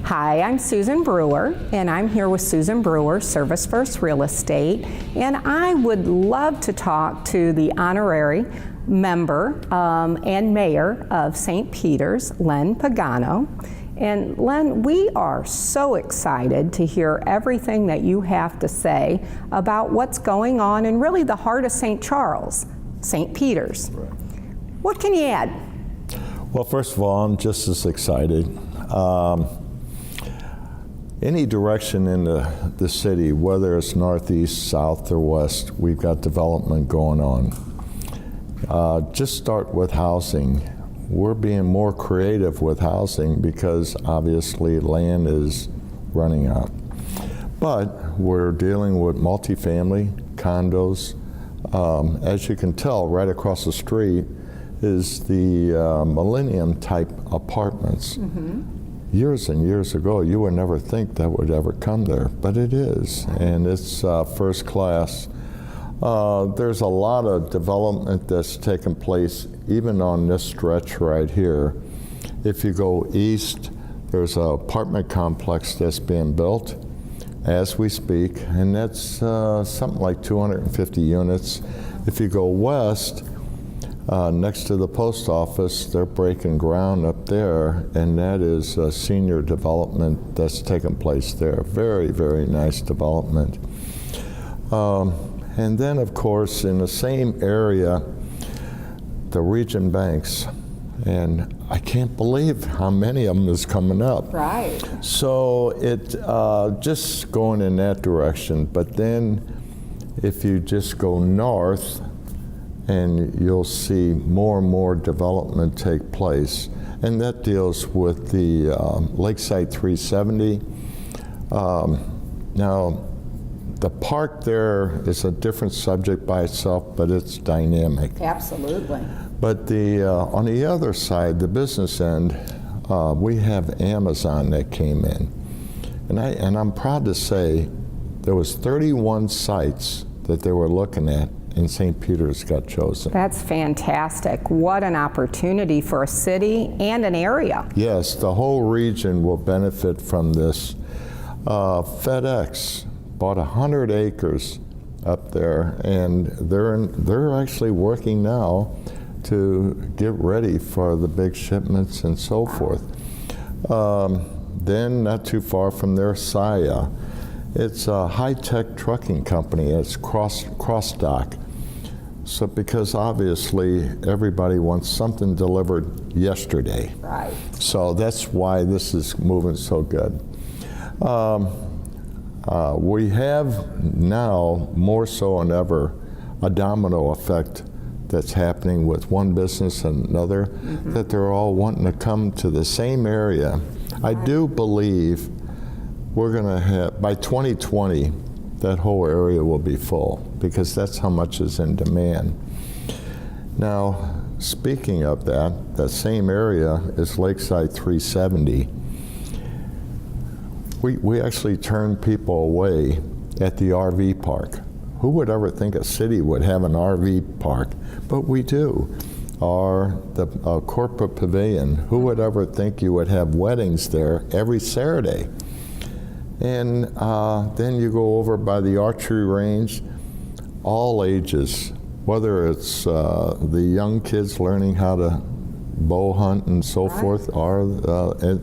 Hi, I'm Susan Brewer, and I'm here with Susan Brewer, Service First Real Estate, and I would love to talk to the honorary member and mayor of St. Peter's, Len Pagano. And Len, we are so excited to hear everything that you have to say about what's going on in really the heart of St. Charles, St. Peter's. Right. What can you add? Well, first of all, I'm just as excited. Any direction in the city, whether it's northeast, south, or west, we've got development going on. Just start with housing. We're being more creative with housing because obviously land is running out. But we're dealing with multifamily, condos. As you can tell, right across the street is the Millennium type apartments. Mm-hmm. Years and years ago, you would never think that would ever come there, but it is, and it's first class. There's a lot of development that's taken place even on this stretch right here. If you go east, there's an apartment complex that's being built as we speak, and that's something like 250 units. If you go west, next to the post office, they're breaking ground up there, and that is a senior development that's taking place there. Very, very nice development. And then, of course, in the same area, the region banks. And I can't believe how many of them is coming up. Right. So it just going in that direction. But then if you just go north, and you'll see more and more development take place. And that deals with the Lakeside 370. Now, the park there is a different subject by itself, but it's dynamic. Absolutely. But on the other side, the business end, we have Amazon that came in. And I'm proud to say there was 31 sites that they were looking at, and St. Peter's got chosen. That's fantastic. What an opportunity for a city and an area. Yes, the whole region will benefit from this. FedEx bought 100 acres up there, and they're actually working now to get ready for the big shipments and so forth. Then, not too far from there, Saya. It's a high-tech trucking company. It's cross-dock. So because obviously everybody wants something delivered yesterday. Right. So that's why this is moving so good. We have now, more so than ever, a domino effect that's happening with one business and another, mm-hmm. that they're all wanting to come to the same area. Right. I do believe we're going to have, by 2020, that whole area will be full because that's how much is in demand. Now, speaking of that same area is Lakeside 370. We actually turn people away at the RV park. Who would ever think a city would have an RV park? But we do. Or the corporate pavilion. Who would ever think you would have weddings there every Saturday? And then you go over by the archery range, all ages, whether it's the young kids learning how to bow hunt and so right. forth, or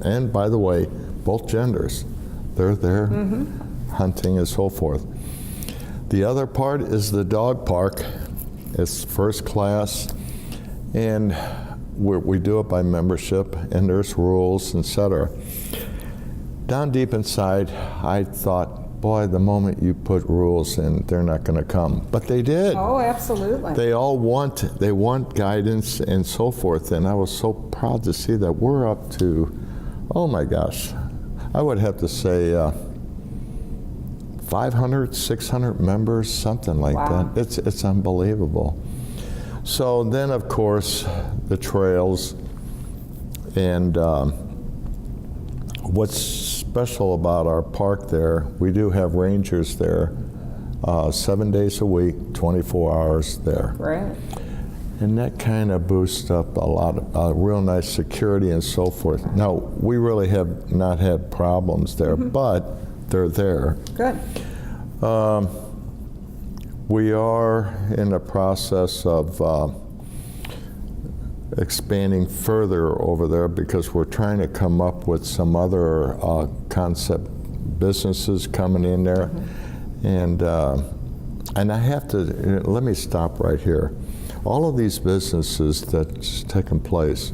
and by the way, both genders, they're there mm-hmm. hunting and so forth. The other part is the dog park. It's first class, and we do it by membership, and there's rules, etc. Down deep inside, I thought, boy, the moment you put rules in, they're not going to come. But they did. Oh, absolutely. They all want guidance and so forth, and I was so proud to see that we're up to, oh my gosh, I would have to say 500, 600 members, something like wow. that. It's unbelievable. So then, of course, the trails, and what's special about our park there, we do have rangers there 7 days a week, 24 hours there. Right. And that kind of boosts up a lot of real nice security and so forth. Now, we really have not had problems there, but they're there. Good. We are in the process of expanding further over there because we're trying to come up with some other concept businesses coming in there. And I have to, let me stop right here. All of these businesses that's taken place,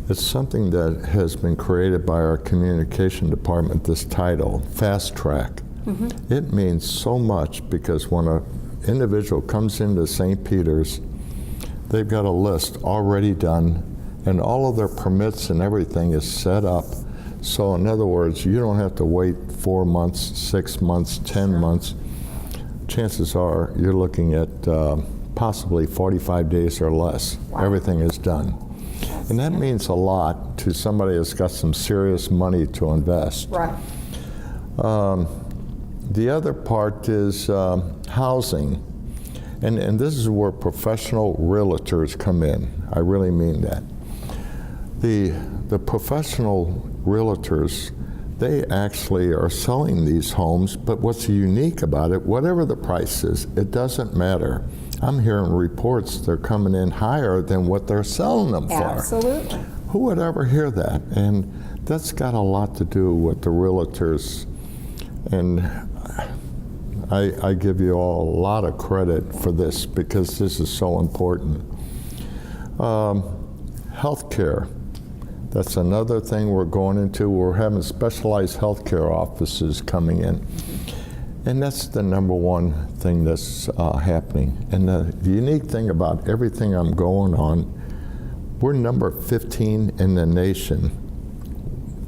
it's something that has been created by our communication department, this title, Fast Track. It means so much because when an individual comes into St. Peter's, they've got a list already done, and all of their permits and everything is set up. So in other words, you don't have to wait 4 months, 6 months, 10 months. Chances are you're looking at possibly 45 days or less. Wow. Everything is done. And that means a lot to somebody that's got some serious money to invest. Right. The other part is housing. And this is where professional realtors come in. I really mean that. The professional realtors, they actually are selling these homes, but what's unique about it, whatever the price is, it doesn't matter. I'm hearing reports they're coming in higher than what they're selling them for. Absolutely. Who would ever hear that? And that's got a lot to do with the realtors. And I give you all a lot of credit for this because this is so important. Healthcare. That's another thing we're going into. We're having specialized healthcare offices coming in. And that's the number one thing that's happening. And the unique thing about everything I'm going on, we're number 15 in the nation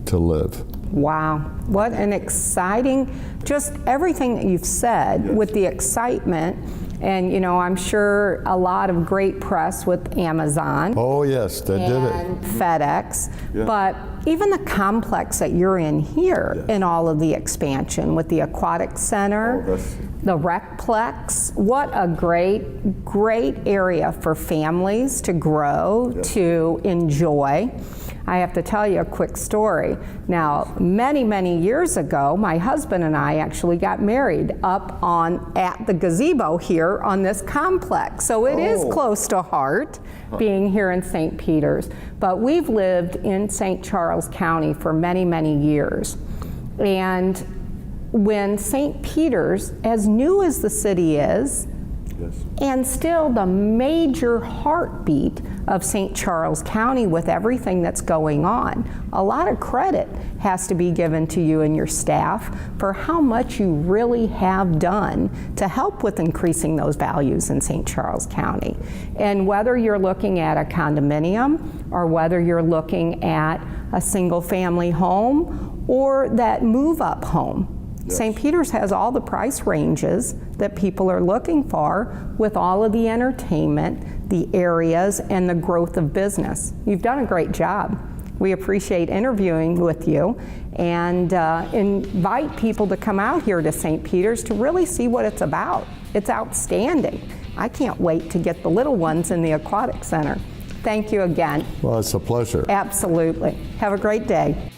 to live. Wow, what an exciting, just everything that you've said with the excitement. And, you know, I'm sure a lot of great press with Amazon. Oh, yes, they did it. And FedEx. Yeah. But even the complex that you're in here, in all of the expansion with the Aquatic Center, the Recplex, what a great, great area for families to grow, to enjoy. I have to tell you a quick story. Now, many, many years ago, my husband and I actually got married up at the gazebo here on this complex. So it is close to heart being here in St. Peter's. But we've lived in St. Charles County for many, many years. And when St. Peter's, as new as the city is, and still the major heartbeat of St. Charles County with everything that's going on, a lot of credit has to be given to you and your staff for how much you really have done to help with increasing those values in St. Charles County. And whether you're looking at a condominium or whether you're looking at a single family home or that move-up home, St. Peter's has all the price ranges that people are looking for with all of the entertainment, the areas, and the growth of business. You've done a great job. We appreciate interviewing with you and invite people to come out here to St. Peter's to really see what it's about. It's outstanding. I can't wait to get the little ones in the Aquatic Center. Thank you again. Well, it's a pleasure. Absolutely. Have a great day.